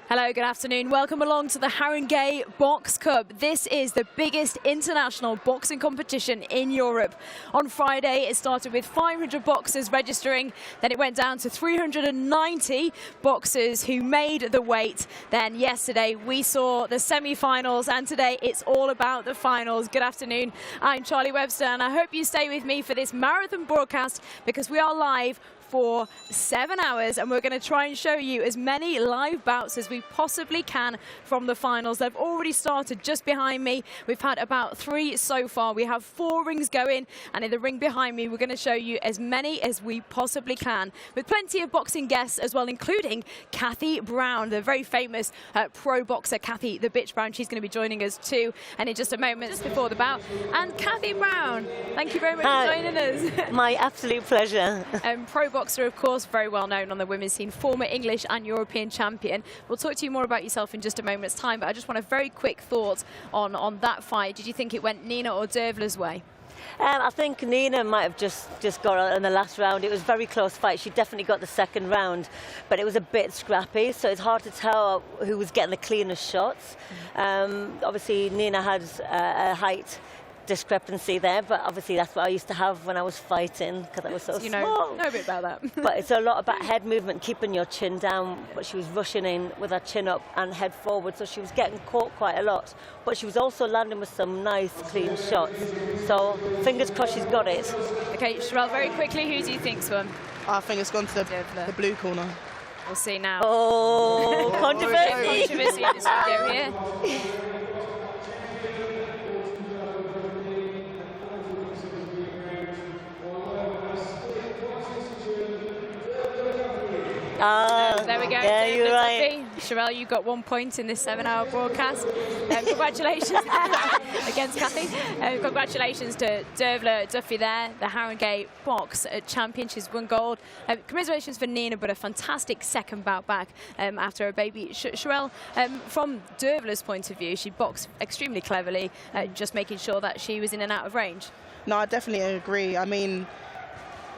Hello, good afternoon. Welcome along to the Haringey Box Cup. This is the biggest international boxing competition in Europe. On Friday, it started with 500 boxers registering. Then it went down to 390 boxers who made the weight. Then yesterday, we saw the semi-finals, and today it's all about the finals. Good afternoon. I'm Charlie Webster, and I hope you stay with me for this marathon broadcast because we are live for 7 hours, and we're going to try and show you as many live bouts as we possibly can from the finals. They've already started just behind me. We've had about 3 so far. We have 4 rings going, and in the ring behind me, we're going to show you as many as we possibly can, with plenty of boxing guests as well, including Cathy Brown, the very famous pro boxer Cathy the Bitch Brown. She's going to be joining us too, and in just a moment, just before the bout. And Cathy Brown, thank you very much for joining us. My absolute pleasure. Pro boxer, of course, very well known on the women's scene, former English and European champion. We'll talk to you more about yourself in just a moment's time, but I just want a very quick thought on that fight. Did you think it went Nina or Dervla's way? I think Nina might have just got on in the last round. It was a very close fight. She definitely got the second round, but it was a bit scrappy, so it's hard to tell who was getting the cleanest shots. Obviously, Nina had a height discrepancy there, but obviously that's what I used to have when I was fighting because I was so small. You know a bit about that. But it's a lot about head movement, keeping your chin down, but she was rushing in with her chin up and head forward, so she was getting caught quite a lot, but she was also landing with some nice clean shots, so fingers crossed she's got it. Okay, Sherelle, very quickly, who do you think's won? I think it's gone to the blue corner. We'll see now. Oh, controversy! Controversy in the studio here. There we go. Yeah, you're right. Sherelle, you got 1 point in this 7-hour broadcast. Congratulations against Cathy. Congratulations to Dervla Duffy there, the Haringey Box champion. She's won gold. Congratulations for Nina, but a fantastic second bout back after her baby. Sherelle, from Dervla's point of view, she boxed extremely cleverly, just making sure that she was in and out of range. No, I definitely agree. I mean,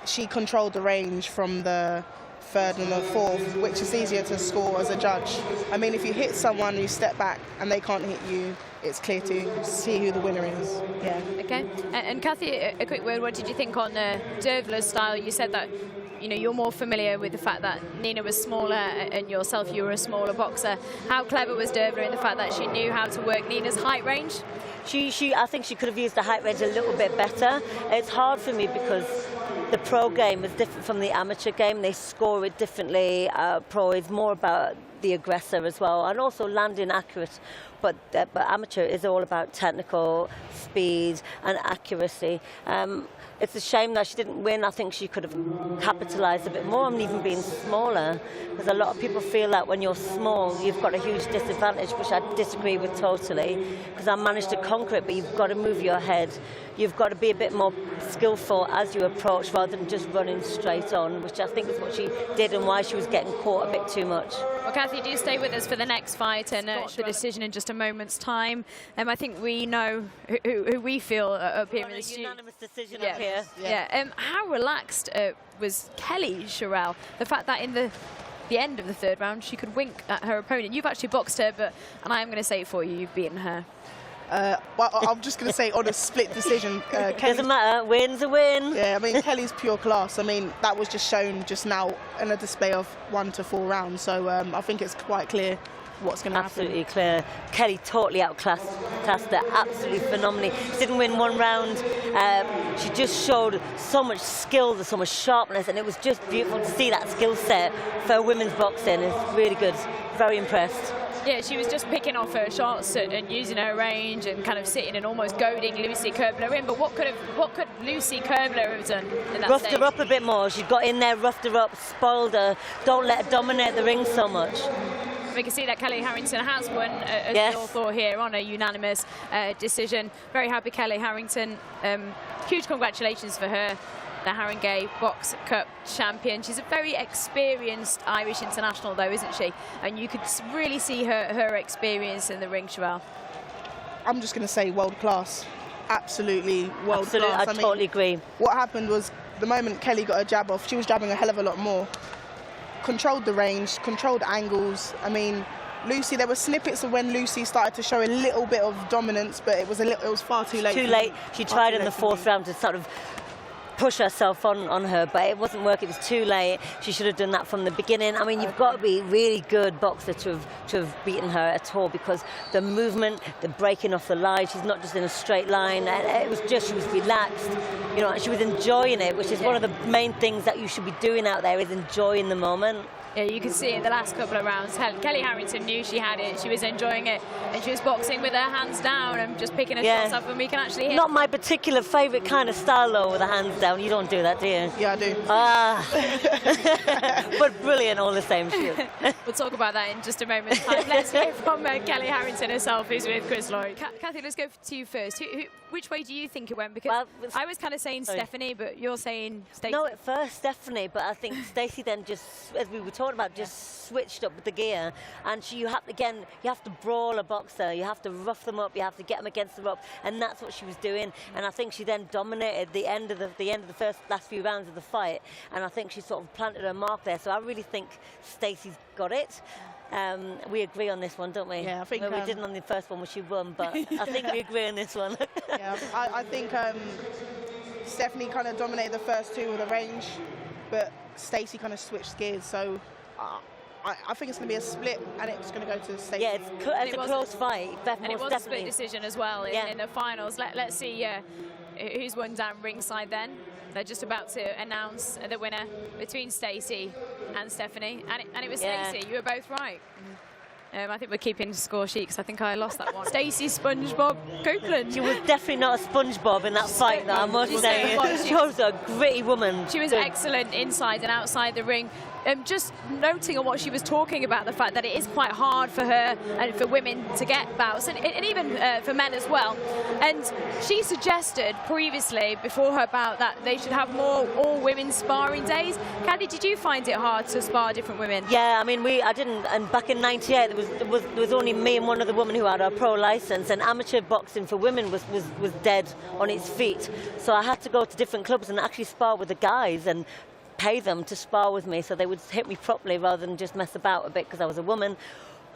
she controlled the range from the third and the fourth, which is easier to score as a judge. I mean, if you hit someone, you step back and they can't hit you, it's clear to see who the winner is. Yeah. Okay. And Cathy, a quick word. What did you think on Dervla's style? You said that you're more familiar with the fact that Nina was smaller and yourself, you were a smaller boxer. How clever was Dervla in the fact that she knew how to work Nina's height range? I think she could have used the height range a little bit better. It's hard for me because the pro game is different from the amateur game. They score it differently. Pro is more about the aggressor as well, and also landing accurate. But amateur is all about technical speed and accuracy. It's a shame that she didn't win. I think she could have capitalised a bit more on even being smaller, because a lot of people feel that when you're small, you've got a huge disadvantage, which I disagree with totally, because I managed to conquer it, but you've got to move your head. You've got to be a bit more skillful as you approach rather than just running straight on, which I think is what she did and why she was getting caught a bit too much. Well, Cathy, do stay with us for the next fight and the decision in just a moment's time. I think we know who we feel up here in the studio. Unanimous decision up here. Yeah. How relaxed was Kelly, Sherelle? The fact that in the end of the third round, she could wink at her opponent. You've actually boxed her, and I am going to say it for you, you've beaten her. Well, I'm just going to say on a split decision. Doesn't matter, win's a win. Yeah, I mean, Kelly's pure class. I mean, that was just shown just now in a display of 1 to 4 rounds. So I think it's quite clear what's going to happen. Absolutely clear. Kelly totally outclassed her, absolutely phenomenally. She didn't win 1 round. She just showed so much skill, so much sharpness, and it was just beautiful to see that skill set for women's boxing. It's really good. Very impressed. Yeah, she was just picking off her shots and using her range and kind of sitting and almost goading Lucy Kerbler in. But what could Lucy Kerbler have done in that Roughed stage? her up a bit more. She got in there, roughed her up, spoiled her. Don't let her dominate the ring so much. We can see that Kelly Harrington has won, as we all thought here, on a unanimous decision. Very happy Kelly Harrington. Huge congratulations for her, the Haringey Box Cup champion. She's a very experienced Irish international, though, isn't she? And you could really see her experience in the ring, Sherelle. I'm just going to say world class. Absolutely world class. I totally agree. What happened was the moment Kelly got her jab off, she was jabbing a hell of a lot more. Controlled the range, controlled angles. I mean, Lucy, there were snippets of when Lucy started to show a little bit of dominance, but it was far too late. Too late. She tried in the fourth round to sort of push herself on her, but it wasn't working. It was too late. She should have done that from the beginning. I mean, you've got to be really good boxer to have beaten her at all, because the movement, the breaking off the line, she's not just in a straight line. It was just, she was relaxed, you know, and she was enjoying it, which is one of the main things that you should be doing out there, is enjoying the moment. Yeah, you can see in the last couple of rounds, Kelly Harrington knew she had it. She was enjoying it, and she was boxing with her hands down and just picking her shots up, and we can actually hit. Not my particular favourite kind of style, though, with the hands down. You don't do that, do you? Yeah, I do. But brilliant all the same. We'll talk about that in just a moment's time. Let's hear from Kelly Harrington herself, who's with Chris Lloyd. Cathy, let's go to you first. Which way do you think it went? Because I was kind of saying Stephanie, but you're saying Stacey. No, at first Stephanie, but I think Stacey then just, as we were talking about, just switched up with the gear. And you have to brawl a boxer. You have to rough them up. You have to get them against the rope, and that's what she was doing. And I think she then dominated the end of the last few rounds of the fight. And I think she sort of planted her mark there. So I really think Stacey's got it. We agree on this one, don't we? Yeah, I think... Well, we didn't on the first one, which she won, but I think we agree on this one. Yeah, I think Stephanie kind of dominated the first two with the range, but Stacey kind of switched gears, so I think it's going to be a split, and it's going to go to Stacey. Yeah, it's a close fight. And it was a split decision as well in the finals. Let's see who's won down ringside then. They're just about to announce the winner between Stacey and Stephanie, and it was Stacey. You were both right. I think we're keeping score sheet, because I think I lost that one. Stacey SpongeBob Copeland. She was definitely not a SpongeBob in that fight, though, I must say. She was a gritty woman. She was excellent inside and outside the ring. Just noting on what she was talking about, the fact that it is quite hard for her and for women to get bouts, and even for men as well. And she suggested previously, before her bout, that they should have more all-women sparring days. Cathy, did you find it hard to spar different women? Yeah, I mean, I didn't. And back in '98, there was only me and one other woman who had our pro license, and amateur boxing for women was dead on its feet. So I had to go to different clubs and actually spar with the guys and pay them to spar with me, so they would hit me properly rather than just mess about a bit because I was a woman.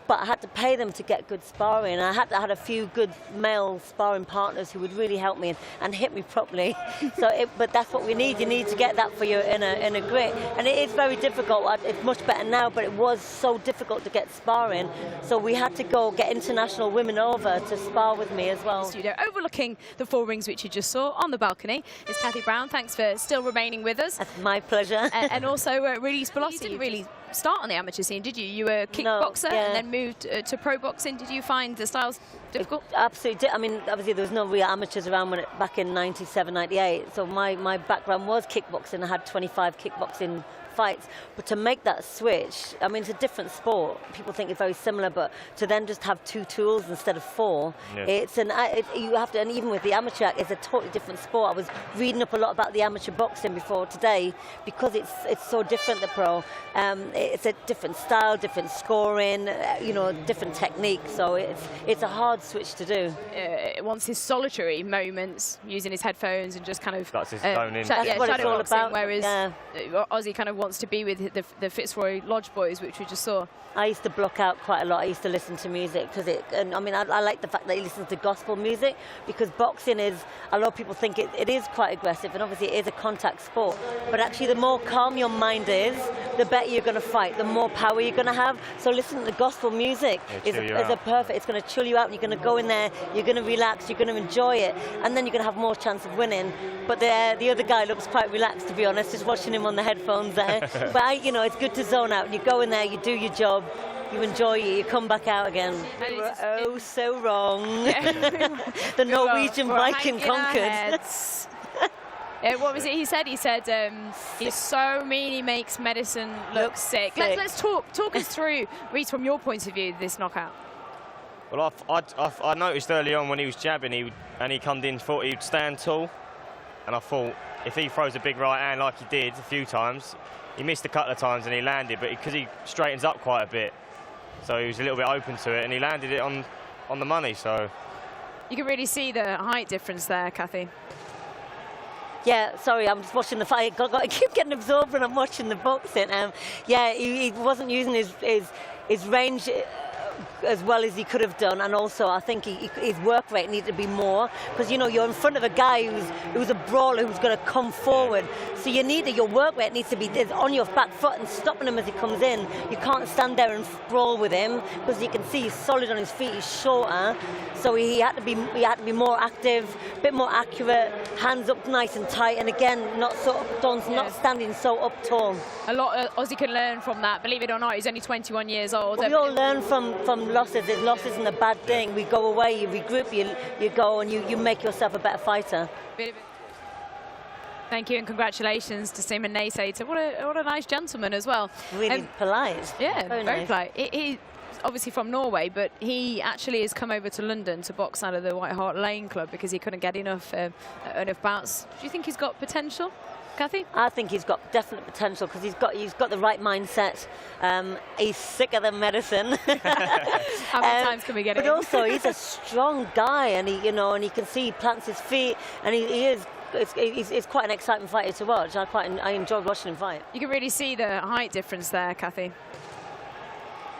But I had to pay them to get good sparring. I had a few good male sparring partners who would really help me and hit me properly. But that's what we need. You need to get that for you in a grit. And it is very difficult. It's much better now, but it was so difficult to get sparring. So we had to go get international women over to spar with me as well. Studio overlooking the four rings which you just saw on the balcony is Cathy Brown. Thanks for still remaining with us. That's my pleasure. And also Really Spilossi. You didn't really start on the amateur scene, did you? You were a kickboxer and then moved to pro boxing. Did you find the styles difficult? Absolutely. I mean, obviously there was no real amateurs around back in '97, '98. So my background was kickboxing. I had 25 kickboxing fights, but to make that switch, I mean, it's a different sport. People think it's very similar, but to then just have 2 tools instead of 4, you have to. And even with the amateur act, it's a totally different sport. I was reading up a lot about the amateur boxing before today, because it's so different. The pro, it's a different style, different scoring, different technique. So it's a hard switch to do. Wants his solitary moments using his headphones and just kind of that's his phone in. That's what it's all about. Whereas Ozzy kind of wants to be with the Fitzroy Lodge boys, which we just saw. I used to block out quite a lot. I used to listen to music and I mean, I like the fact that he listens to gospel music, because boxing is, a lot of people think it is quite aggressive, and obviously it is a contact sport. But actually, the more calm your mind is, the better you're going to fight, the more power you're going to have. So listening to gospel music is a perfect. It's going to chill you out, and you're going to go in there, you're going to relax, you're going to enjoy it, and then you're going to have more chance of winning. But the other guy looks quite relaxed, to be honest, just watching him on the headphones there. But it's good to zone out. You go in there, you do your job, you enjoy it, you come back out again. Oh, so wrong. The Norwegian Viking conquered. What was it he said? He said, he's so mean he makes medicine look sick. Let's talk us through, Reece, from your point of view, this knockout. Well, I noticed early on when he was jabbing, he come in, thought he'd stand tall. And I thought, if he throws a big right hand like he did a few times, he missed a couple of times and he landed, but because he straightens up quite a bit, so he was a little bit open to it, and he landed it on the money. So you can really see the height difference there, Cathy. Yeah, sorry, I'm just watching the fight. I keep getting absorbed when I'm watching the boxing. He wasn't using his range as well as he could have done, and also I think his work rate needed to be more, because you're in front of a guy who's a brawler who's going to come forward, so your work rate needs to be on your back foot and stopping him as he comes in. You can't stand there and brawl with him, because you can see he's solid on his feet, he's shorter, so he had to be more active, a bit more accurate, hands up nice and tight, and again not standing so up tall. A lot Ozzy can learn from that. Believe it or not, he's only 21 years old. We all learn from losses. Losses isn't a bad thing. We go away, you regroup, you go and you make yourself a better fighter. Thank you and congratulations to Simon Naysater. What a nice gentleman as well. Really polite. Yeah, very nice. polite. He's obviously from Norway, but he actually has come over to London to box out of the White Hart Lane Club because he couldn't get enough bouts. Do you think he's got potential, Cathy? I think he's got definite potential, because he's got the right mindset. He's sicker than medicine. How many times can we get it? But also he's a strong guy, and he can see he plants his feet, and he is. It's quite an exciting fighter to watch. I enjoy watching him fight. You can really see the height difference there, Cathy.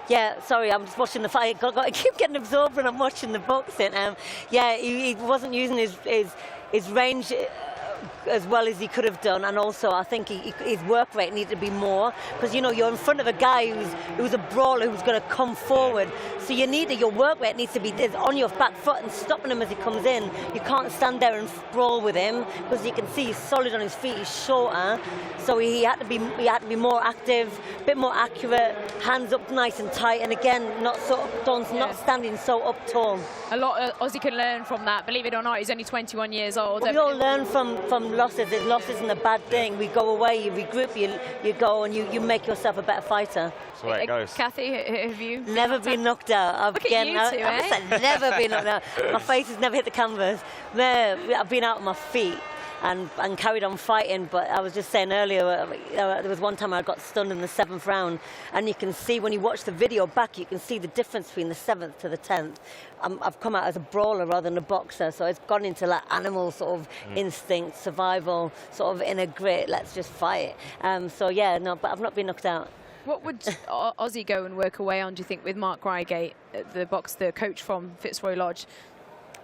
Yeah, sorry, I'm just watching the fight. I keep getting absorbed when I'm watching the boxing. Yeah, he wasn't using his range as well as he could have done, and also I think his work rate needed to be more, because you're in front of a guy who's a brawler who's going to come forward, so your work rate needs to be on your back foot and stopping him as he comes in. You can't stand there and brawl with him, because you can see he's solid on his feet, he's shorter, so he had to be more active, a bit more accurate, hands up nice and tight, and again not standing so up tall. A lot Ozzy can learn from that. Believe it or not, he's only 21 years old. We all learn from losses. Losses isn't a bad thing. We go away, you regroup, you go and you make yourself a better fighter. That's the way it goes. Cathy, have you? Never been knocked out. Look at you two, I've never been knocked out. My face has never hit the canvas. I've been out on my feet and carried on fighting, but I was just saying earlier, there was one time I got stunned in the 7th round, and you can see when you watch the video back, you can see the difference between the 7th to the 10th. I've come out as a brawler rather than a boxer, so it's gone into like animal sort of instinct, survival, sort of inner grit, let's just fight. So yeah, no, but I've not been knocked out. What would Ozzy go and work away on, do you think, with Mark Reigate, the coach from Fitzroy Lodge?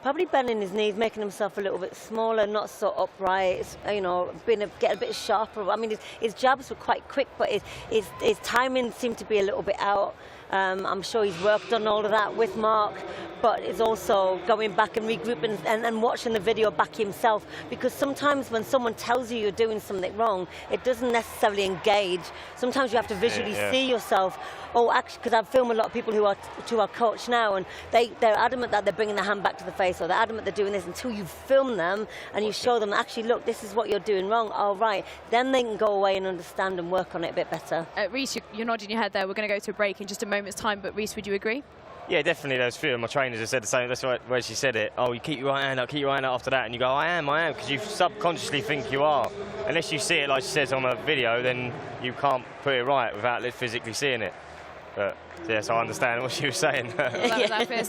Probably bending his knees, making himself a little bit smaller, not so upright, get a bit sharper. I mean, his jabs were quite quick, but his timing seemed to be a little bit out. I'm sure he's worked on all of that with Mark, but it's also going back and regrouping and watching the video back himself, because sometimes when someone tells you you're doing something wrong, it doesn't necessarily engage. Sometimes you have to visually see yourself. Oh, actually, because I've filmed a lot of people who are coached now, and they're adamant that they're bringing their hand back to the face, or they're adamant they're doing this, until you film them and you show them, actually, look, this is what you're doing wrong. Oh, right. Then they can go away and understand and work on it a bit better. Reece, you're nodding your head there. We're going to go to a break in just a moment's time, but Reece, would you agree? Yeah, definitely. Those few of my trainers have said the same. That's where she said it. Oh, you keep your right hand up, keep your right hand up after that, and you go, I am, because you subconsciously think you are. Unless you see it like she says on a video, then you can't put it right without physically seeing it. But yes, I understand what she was saying. Well, that was our first